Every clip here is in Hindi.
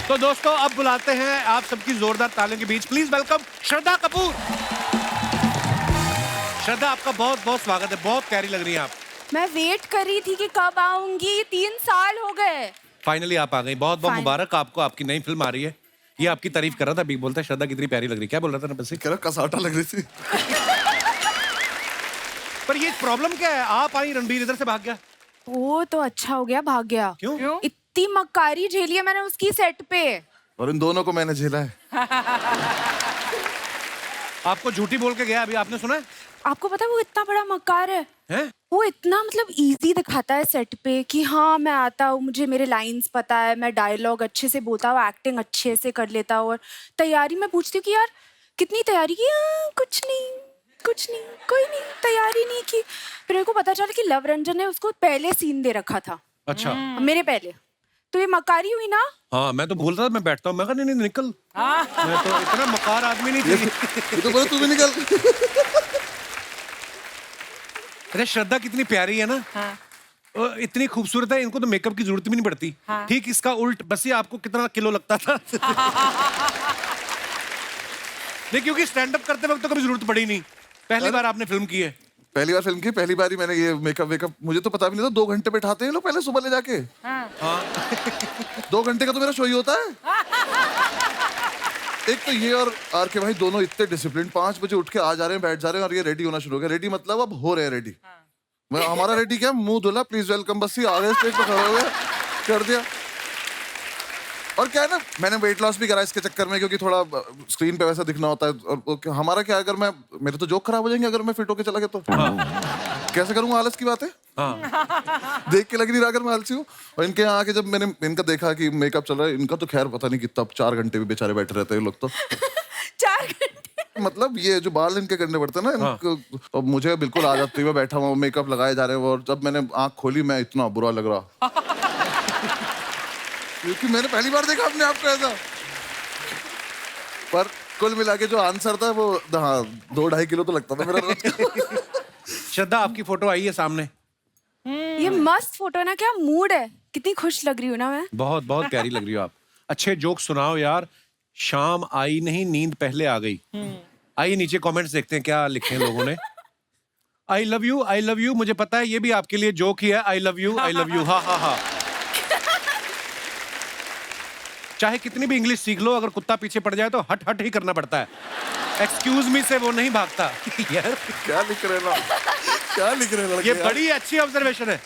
तो दोस्तों अब बुलाते हैं आप सबकी जोरदार तालियों के बीच, प्लीज वेलकम श्रद्धा कपूर। श्रद्धा, आपका बहुत बहुत स्वागत है, बहुत प्यारी लग रही हैं आप। मैं वेट कर रही थी कि कब आऊंगी, 3 साल हो गए। फाइनली आप आ गई, बहुत बहुत मुबारक आपको, आपकी नई फिल्म आ रही है। ये आपकी तारीफ कर रहा था, अभी बोलता है श्रद्धा कितनी प्यारी लग रही है। क्या बोल रहा था ना? बस कह रहा कसाटा लग रही थी। पर ये प्रॉब्लम क्या है, आप आई, रणबीर इधर से भाग गया। वो तो अच्छा हो गया, भाग गया। क्यों? इतनी मक्कारी झेली है मैंने उसकी सेट पे। और इन दोनों को मैंने झेला है। आपको झूठी बोल के गया, अभी आपने सुना है? आपको पता है वो इतना बड़ा मक्कार है? हैं? वो इतना मतलब इजी दिखाता है सेट पे कि हाँ मैं आता हूँ, मुझे मेरे लाइंस पता है, मैं डायलॉग अच्छे से बोलता हूँ, एक्टिंग अच्छे से कर लेता हूँ। और तैयारी में पूछती हूँ कि यार कितनी तैयारी की? कुछ नहीं, कोई नहीं, तैयारी नहीं की। फिर मेरे को पता चला कि लव रंजन ने उसको पहले सीन दे रखा था। अच्छा। मेरे पहले तो ये मकारी हुई ना। हाँ, मैं तो बोल रहा था मैं बैठता हूँ, मैं कहा नहीं नहीं निकल। मैं तो इतना मकार आदमी नहीं थी। ये तो बोले तू भी निकल। अरे श्रद्धा कितनी प्यारी है ना। हाँ। इतनी खूबसूरत है, इनको तो मेकअप की जरूरत भी नहीं पड़ती। हाँ। ठीक इसका उल्ट, बस ये आपको कितना किलो लगता था। नहीं, क्योंकि स्टैंड अप करते वक्त तो कभी जरूरत पड़ी नहीं, पहली बार आपने फिल्म की है। पहली बार फिल्म की, पहली बार ही मैंने ये मेकअप वेकअप, मुझे तो पता भी नहीं था 2 घंटे बैठाते हैं लोग पहले सुबह ले जाके। हाँ। 2 घंटे का तो मेरा शो ही होता है। एक तो ये और आर के भाई दोनों इतने डिसिप्लिन, 5 बजे उठ के आ जा रहे हैं, बैठ जा रहे हैं और ये रेडी होना शुरू हो गया। रेडी मतलब अब हो रहे हैं रेडी। मैं हमारा रेडी क्या, मुंह धुला, प्लीज वेलकम, बस ये आ गए स्टेज पे खड़े हो गए, कर दिया। और क्या है ना, मैंने वेट लॉस भी करा इसके चक्कर में, क्योंकि थोड़ा स्क्रीन पे वैसा दिखना होता है। और हमारा क्या, अगर मैं, मेरे तो जोक खराब हो जाएंगे अगर मैं फिट होके चला गया तो। कैसे करूंगा, आलस की बात है। देख के लग नहीं रहा अगर मैं आलसी हूँ। और इनके यहाँ आके जब मैंने इनका देखा कि मेकअप चल रहा है, इनका तो खैर पता नहीं कितना 4 घंटे भी बेचारे बैठे रहते हैं लोग तो। 4 घंटे मतलब ये जो बाल इनके करने पड़ते हैं ना, तो मुझे बिल्कुल आ जाती है, मैं बैठा हुआ मेकअप लगाए जा रहे हैं। और जब मैंने आंख खोली, मैं इतना बुरा लग रहा, क्योंकि मैंने पहली बार देखा अपने आप को ऐसा। पर कुल मिला के जो आंसर था वो, हाँ, 2-2.5 किलो तो लगता था मेरा रोज। श्रद्धा, आपकी फोटो आई है सामने। ये मस्त फोटो है ना, क्या मूड है, कितनी खुश लग रही हूँ ना मैं। बहुत बहुत प्यारी लग रही हो आप। अच्छे जोक सुनाओ यार। शाम आई नहीं, नींद पहले आ गई। आइए नीचे कमेंट्स देखते हैं क्या लिखे हैं लोगों ने। आई लव यू, मुझे पता है ये भी आपके लिए जोक ही है। आई लव यू, हा हा हा। चाहे कितनी भी इंग्लिश सीख लो, अगर कुत्ता पीछे पड़ जाए तो हट हट ही करना पड़ता है। एक्सक्यूज मी से वो नहीं भागता। यार क्या लिख रहे ना, क्या लिख रहे लड़के ये यार? बड़ी अच्छी ऑब्जर्वेशन है।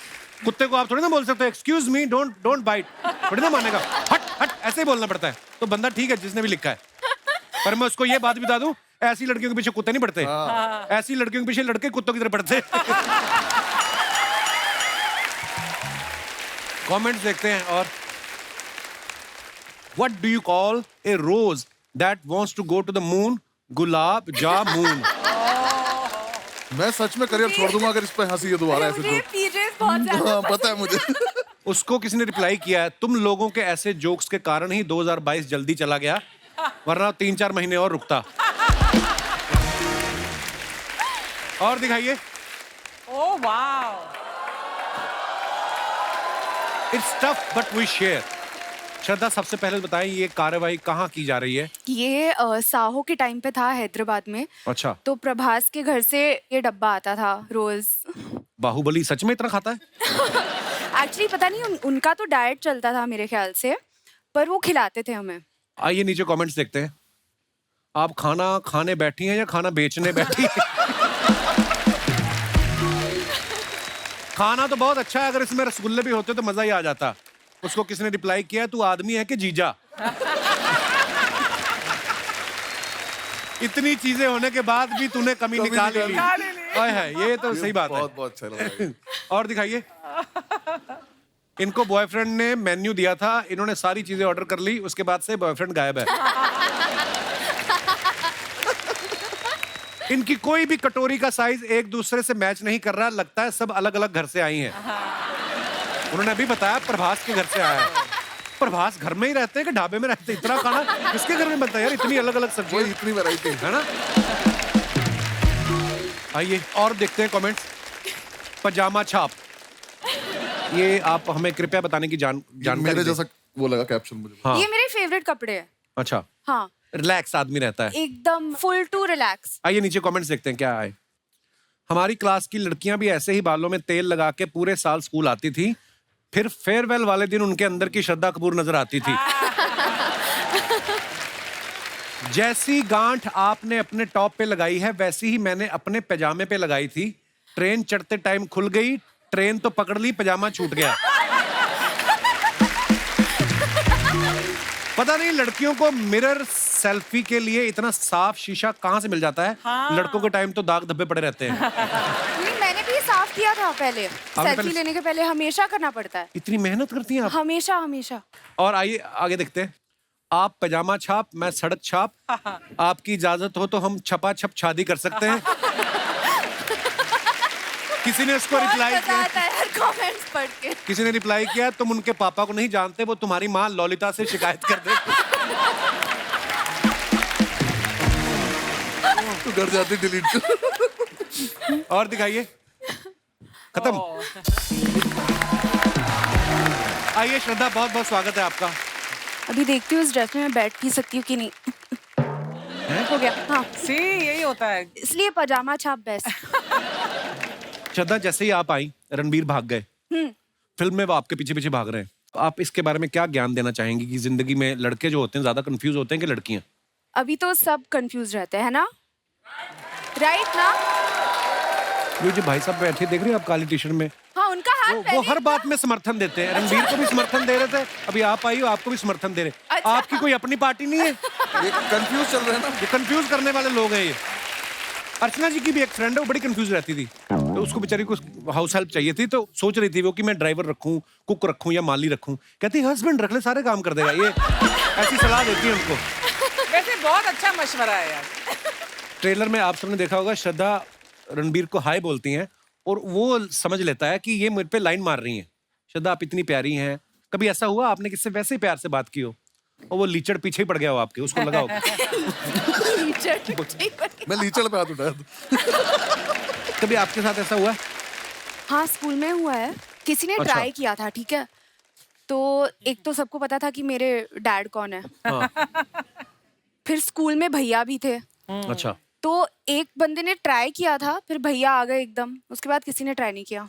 कुत्ते को आप थोड़ी ना बोल सकते हो एक्सक्यूज मी, डोंट बाइट, थोड़ी ना मानेगा। हट हट ऐसे ही बोलना पड़ता है। तो बंदा ठीक है जिसने भी लिखा है। पर मैं उसको ये बात बता दूं, ऐसी लड़कियों के पीछे कुत्ते नहीं पड़ते। ऐसी लड़कियों के पीछे लड़के कुत्तों की तरह पड़ते। कमेंट्स देखते हैं। और What do you call a rose that wants to go to the moon? Gulab jamun. मैं सच में करियर छोड़ दूंगा अगर इस पे हंसी है दोबारा ऐसे मुझे तो। पीजेस बहुत ज्यादा हाँ, पता है मुझे। उसको किसी ने रिप्लाई किया है, तुम लोगों के ऐसे जोक्स के कारण ही 2022 जल्दी चला गया, वरना 3-4 महीने और रुकता। और दिखाइए। Oh wow. It's tough but we share। श्रद्धा, सबसे पहले बताएं ये कार्रवाई कहाँ की जा रही है? ये साहो के टाइम पे था हैदराबाद में। अच्छा। तो प्रभास के घर से ये डब्बा आता था रोज। बाहुबली सच में इतना खाता है? एक्चुअली पता नहीं उनका तो डाइट चलता था मेरे ख्याल से, पर वो खिलाते थे हमें। आइए नीचे कमेंट्स देखते हैं। आप खाना खाने बैठी हैं या खाना बेचने बैठी हैं? खाना तो बहुत अच्छा है, अगर इसमें रसगुल्ले भी होते तो मजा ही आ जाता। उसको किसने रिप्लाई किया, तू आदमी है कि जीजा? इतनी चीजें होने के बाद भी तूने कमी निकाल ली। हाय हाय, ये तो सही बात है। बहुत बहुत अच्छा लगा। और दिखाइए। इनको बॉयफ्रेंड ने मेन्यू दिया था, इन्होंने सारी चीजें ऑर्डर कर ली, उसके बाद से बॉयफ्रेंड गायब है। इनकी कोई भी कटोरी का साइज एक दूसरे से मैच नहीं कर रहा, लगता है सब अलग अलग घर से आई हैं। उन्होंने अभी बताया प्रभास के घर से आया है। प्रभास घर में ही रहते हैं कि ढाबे में रहते हैं? इतना खाना किसके घर में बनता है यार, इतनी अलग अलग सब्जी, इतनी वैरायटी है ना। आइए और देखते हैं कमेंट्स। पजामा छाप, ये आप हमें कृपया बताने की जानकारी मेरे दें। जैसा वो लगा कैप्शन मुझे। हाँ। ये मेरे फेवरेट कपड़े हैं। अच्छा, हाँ, रिलैक्स आदमी रहता है। एकदम फुल टू रिलैक्स। आइए नीचे कमेंट्स देखते हैं क्या आए। हमारी क्लास की लड़कियां भी ऐसे ही बालों में तेल लगा के पूरे साल स्कूल आती थी, फिर फेयरवेल वाले दिन उनके अंदर की श्रद्धा कपूर नजर आती थी। जैसी गांठ आपने अपने टॉप पे लगाई है वैसी ही मैंने अपने पैजामे पे लगाई थी। ट्रेन चढ़ते टाइम खुल गई, ट्रेन तो पकड़ ली, पैजामा छूट गया। पता नहीं लड़कियों को मिरर सेल्फी के लिए इतना साफ शीशा कहां से मिल जाता है। हाँ। लड़कों के टाइम तो दाग धब्बे पड़े रहते हैं। नहीं, मैंने भी ये साफ किया था पहले। सेल्फी पहले- लेने के पहले हमेशा करना पड़ता है। इतनी मेहनत करती हैं आप। हमेशा हमेशा। और आइए आगे देखते हैं। आप पैजामा छाप, मैं सड़क छाप। आपकी इजाजत हो तो हम छपा छप शादी कर सकते हैं। किसी ने इसको बहुत रिप्लाई मजा किया, आता है यार कमेंट्स पढ़ के। किसी ने रिप्लाई किया, तुम उनके पापा को नहीं जानते, वो तुम्हारी माँ ललिता से शिकायत कर दे। तो घर जाते डिलीट कर। और दिखाइए, खत्म। आइए श्रद्धा, बहुत बहुत स्वागत है आपका। अभी देखती हूँ इस ड्रेस में मैं बैठ भी सकती हूँ कि नहीं। हो गया। हाँ, सी यही होता है। इसलिए पजामा छाप बेस्ट। श्रद्धा, जैसे ही आप आई रणबीर भाग गए, फिल्म में वो आपके पीछे पीछे भाग रहे हैं। आप इसके बारे में क्या ज्ञान देना चाहेंगी कि जिंदगी में लड़के जो होते हैं ज्यादा कंफ्यूज होते हैं कि लड़कियां? अभी तो सब कंफ्यूज रहते हैं ना, राइट ना? ये जो भाई साहब बैठे देख रहे हैं आप काली टी शर्ट में, हाँ, उनका हाथ वो पहले हर बात में समर्थन देते हैं। रणबीर को भी समर्थन दे रहे थे, अभी आप आई हो आपको भी समर्थन दे रहे। अच्छा। आपकी कोई अपनी पार्टी नहीं है? ये कंफ्यूज चल रहे हैं ना। ये कंफ्यूज करने वाले लोग हैं ये। अर्चना जी की भी एक फ्रेंड है, वो बड़ी कंफ्यूज रहती थी, तो उसको बेचारी को हाउस हेल्प चाहिए थी, तो सोच रही थी वो कि मैं ड्राइवर रखूं, कुक रखूं या माली रखूं। कहती हस्बैंड रख ले, सारे काम कर देगा। ये ऐसी सलाह देती है उनको। वैसे बहुत अच्छा मशवरा है यार। ट्रेलर में आप सबने देखा होगा, श्रद्धा रणबीर को हाय बोलती हैं और वो समझ लेता है कि ये मुझ पे लाइन मार रही हैं। श्रद्धा, आप इतनी प्यारी हैं। कभी ऐसा हुआ आपने किससे वैसे ही प्यार से बात की हो और वो लीचड़ पीछे ही पड़ गया हो आपके, उसको लगा हो? मैं लीचड़ पे हाथ उठाया था। कभी आपके साथ ऐसा हुआ? हाँ, स्कूल में हुआ है। किसी ने अच्छा। ट्राई किया था, ठीक है? तो एक तो सबको पता था कि मेरे डैड कौन है। हाँ। फिर स्कूल में भैया भी थे, अच्छा, तो एक बंदे ने ट्राई किया था, फिर भैया आ गए एकदम। उसके बाद किसी ने ट्राई नहीं किया।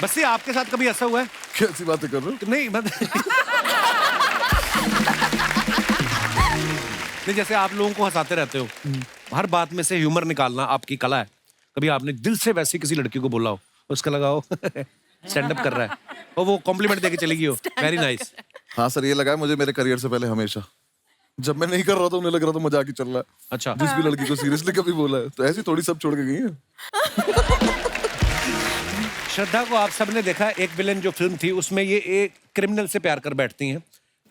बस ये आपके साथ कभी ऐसा हुआ है? कैसी बातें कर रहे हो? नहीं नहीं, जैसे आप लोगों को हंसाते रहते हो, हर बात में से ह्यूमर निकालना आपकी कला है। कभी आपने दिल से वैसी किसी लड़की को बोला हो, उसका लगा हो स्टैंड अप कर रहा है और वो कॉम्प्लीमेंट देके चली गई हो, वेरी नाइस। हाँ सर, ये लगा है मुझे मेरे करियर से पहले हमेशा। जब मैं नहीं कर रहा था उन्हें लग रहा था मजाक ही चल रहा है। अच्छा, जिस भी लड़की को सीरियसली कभी बोला है तो ऐसी थोड़ी सब छोड़ के गई है। श्रद्धा को आप सबने देखा, एक विलेन जो फिल्म थी उसमें ये एक क्रिमिनल से प्यार कर बैठती हैं।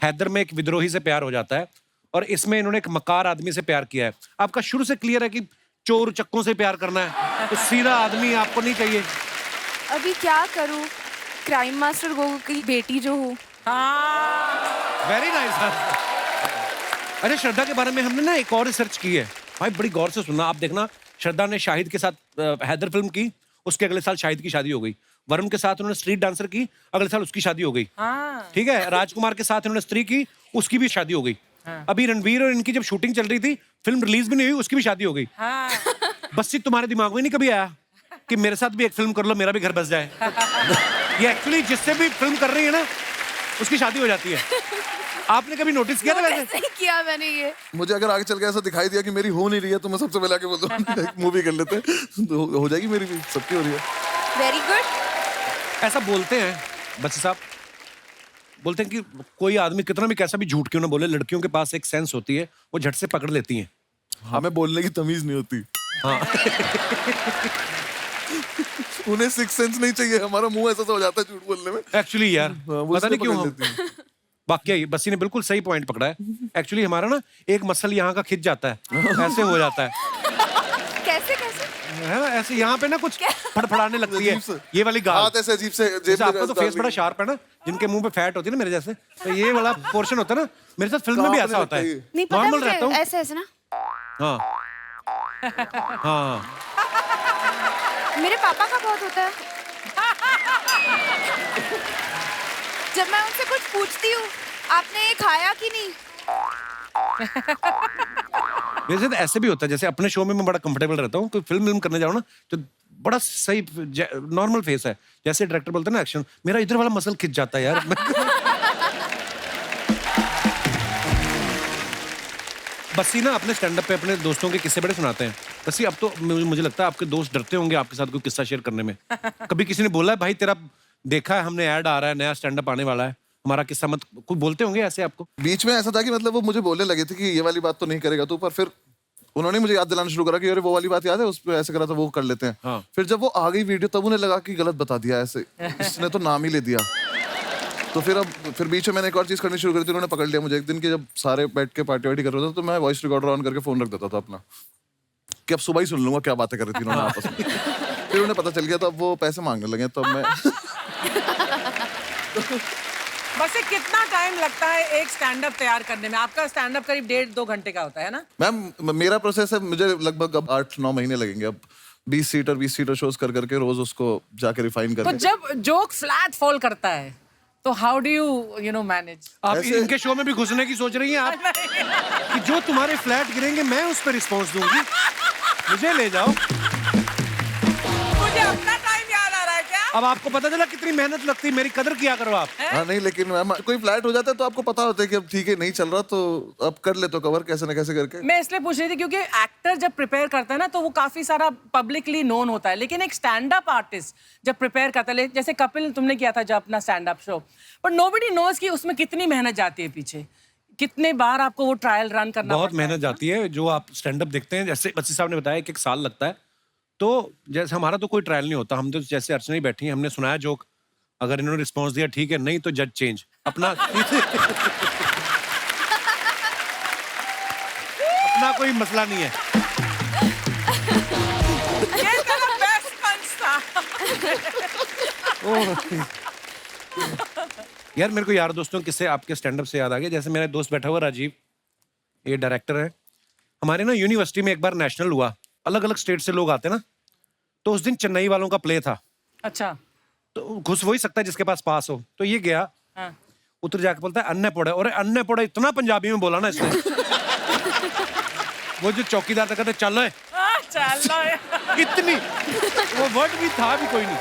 हैदर में एक विद्रोही से प्यार हो जाता है और इसमें इन्होंने एक मकार आदमी से प्यार किया है। आपका शुरू से क्लियर है कि चोर चक्कों से प्यार करना है, तो सीधा आदमी आपको नहीं चाहिए। अभी क्या करूं, क्राइम मास्टर गोगो की बेटी जो हूँ। हाँ। Very nice. अरे श्रद्धा के बारे में हमने ना एक और रिसर्च की है भाई, बड़ी गौर से सुनना। आप देखना, श्रद्धा ने शाहिद के साथ हैदर फिल्म की, उसके अगले साल शाहिद की शादी हो गई। वरुण के साथ उन्होंने स्ट्रीट डांसर की, अगले साल उसकी शादी हो गई। हाँ। ठीक है, राजकुमार के साथ उन्होंने स्त्री की, उसकी भी शादी हो गई। अभी रणवीर और इनकी जब शूटिंग चल रही थी, फिल्म रिलीज भी नहीं हुई, उसकी भी शादी हो गई। हाँ। बस ये तुम्हारे दिमाग में नहीं कभी आया कि मेरे साथ भी एक फिल्म कर लो, मेरा भी घर बस जाए? ये एक्चुअली जिससे भी फिल्म कर रही है ना, उसकी शादी हो जाती है। आपने कभी नोटिस किया था वैसे? नहीं किया मैंने ये। मुझे अगर आगे चल के ऐसा दिखाई दिया कि मेरी हो नहीं रही है तो मैं सबसे पहले आके बोल दूं मूवी कर लेते हैं, तो हो जाएगी मेरी भी, सबकी हो रही है। Very good. ऐसा बोलते हैं बच्चे साहब, बोलते हैं कि कोई आदमी कितना भी कैसा भी झूठ क्यों ना बोले, लड़कियों के पास एक सेंस होती है, वो झट से पकड़ लेती हैं। हमें बोलने की तमीज नहीं होती। हाँ। उन्हें सिक्स सेंस नहीं चाहिए, हमारा मुंह ऐसा हो जाता है झूठ बोलने में। एक्चुअली यार, वो पता नहीं इसलिए क्यों पकड़ हम, लेती हैं। वाकई बस्सी ने बिल्कुल सही पॉइंट पकड़ा है। एक्चुअली हमारा ना एक मसल यहाँ का खिंच जाता है, ऐसे हो जाता है, कैसे कैसे? है ना, ऐसे यहाँ पे ना कुछ फड़फड़ाने लगती है, अजीब से। ये वाली गाल। हाथ ऐसे अजीब से जेब जैसे में आपका तो डाल फेस बड़ा देंगे। शार्प है ना, जिनके मुंह पे फैट होती है ना मेरे जैसे, तो ये वाला पोर्शन होता है ना, मेरे साथ फिल्म में भी कांपने ऐसा होता है। लगता है। नहीं पता नॉर्मल मुझे, रहता हूँ। ऐसे ऐसे ना। हाँ हाँ, मेरे पापा का बहुत होता है। जब मैं उनसे कुछ पूछती हूँ आपने ये खाया कि नहीं, वैसे तो ऐसे भी होता है, जैसे अपने शो में मैं बड़ा कंफर्टेबल रहता हूँ, कोई फिल्म करने जाऊँ ना तो बड़ा सही नॉर्मल फेस है, जैसे डायरेक्टर बोलते हैं ना एक्शन, मेरा इधर वाला मसल खिंच जाता है यार। बस्सी ना अपने स्टैंड अप पे अपने दोस्तों के किस्से बड़े सुनाते हैं। बस्सी अब तो मुझे लगता है आपके दोस्त डरते होंगे आपके साथ कोई किस्सा शेयर करने में। कभी किसी ने बोला है भाई तेरा देखा है हमने, ऐड आ रहा है, नया स्टैंड अप आने वाला है, हमारा किस्सा मत, कोई बोलते होंगे ऐसे आपको? बीच में ऐसा था कि मतलब वो मुझे बोलने लगे थे कि ये वाली बात तो नहीं करेगा तू, पर फिर उन्होंने मुझे याद दिलाना शुरू करा कि अरे वो वाली बात याद है उस पे ऐसे करा था, वो कर लेते हैं। हाँ। फिर जब वो आ गई वीडियो तब उन्हें लगा कि गलत बता दिया, ऐसे इसने तो नाम ही ले दिया। तो फिर बीच में मैंने एक और चीज करनी शुरू करी थी, उन्होंने पकड़ लिया मुझे एक दिन कि जब सारे बैठ के पार्टी वार्टी कर रहे थे तो मैं वॉइस रिकॉर्डर ऑन करके फोन रख देता था अपना, कि अब सुबह ही सुन लूंगा क्या बातें कर रही थी उन्होंने आपस में। फिर उन्हें पता चल गया, तो अब वो पैसे मांगने लगे, तब मैं बस ये कितना टाइम लगता है एक स्टैंड अप तैयार करने में? आपका स्टैंड अप करीब 1.5-2 घंटे का होता है ना? मैम मेरा प्रोसेस है, मुझे लगभग अब 8-9 महीने लगेंगे अब 20 सीटर शोज कर करके रोज उसको जाके रिफाइन तो करके। जब जोक फ्लैट फॉल करता है तो हाउ डू यू मैनेज? आप ऐसे- इनके शो में भी घुसने की सोच रही हैं आप कि जो तुम्हारे फ्लैट गिरेंगे मैं उस पर रिस्पॉन्स दूंगी, मुझे ले जाओ। मुझे अपना टाइम याद आ रहा है क्या? अब आपको पता चला कितनी मेहनत लगती है, मेरी कदर किया करो आप। हाँ नहीं, लेकिन मैम कोई फ्लैट हो जाता है तो आपको पता होता है कि अब ठीक है नहीं चल रहा, तो अब कर ले तो कवर कैसे न कैसे करके। मैं इसलिए पूछ रही थी क्योंकि एक्टर जब प्रिपेयर करता है ना तो वो काफी सारा पब्लिकली नोन होता है, लेकिन एक स्टैंड अप आर्टिस्ट जब प्रिपेयर करता है, जैसे कपिल तुमने किया था जब अपना stand up show, but nobody knows कि उसमें कितनी मेहनत जाती है पीछे, कितने बार आपको वो ट्रायल रन करना बहुत पड़ता है। मेहनत जाती है। जो आप स्टैंड अप देखते हैं, जैसे बच्ची साहब ने बताया एक साल लगता है, तो जैसे हमारा तो कोई ट्रायल नहीं होता, हम तो जैसे अर्चना ही बैठी हैं, हमने सुनाया जोक, अगर इन्होंने रिस्पॉन्स दिया ठीक है, नहीं तो जज चेंज अपना। अपना कोई मसला नहीं है। ये तेरा बेस्ट पंच था। यार मेरे को यार दोस्तों किससे आपके स्टैंड अप से याद आ गया, जैसे मेरा दोस्त बैठा हुआ राजीव, ये डायरेक्टर है हमारे ना, यूनिवर्सिटी में एक बार नेशनल हुआ, अलग अलग स्टेट से लोग आते ना, तो उस दिन चेन्नई वालों का प्ले था, अच्छा। तो घुस वही सकता है जिसके पास पास हो, तो ये गया हाँ। उतर जाके बोलता है अन्य पोड़ा, और अन्य पोड़ा इतना पंजाबी में बोला ना इसने। वो जो चौकीदार था कहते चलो है, चलो इतनी वो वर्ड भी था भी कोई नहीं।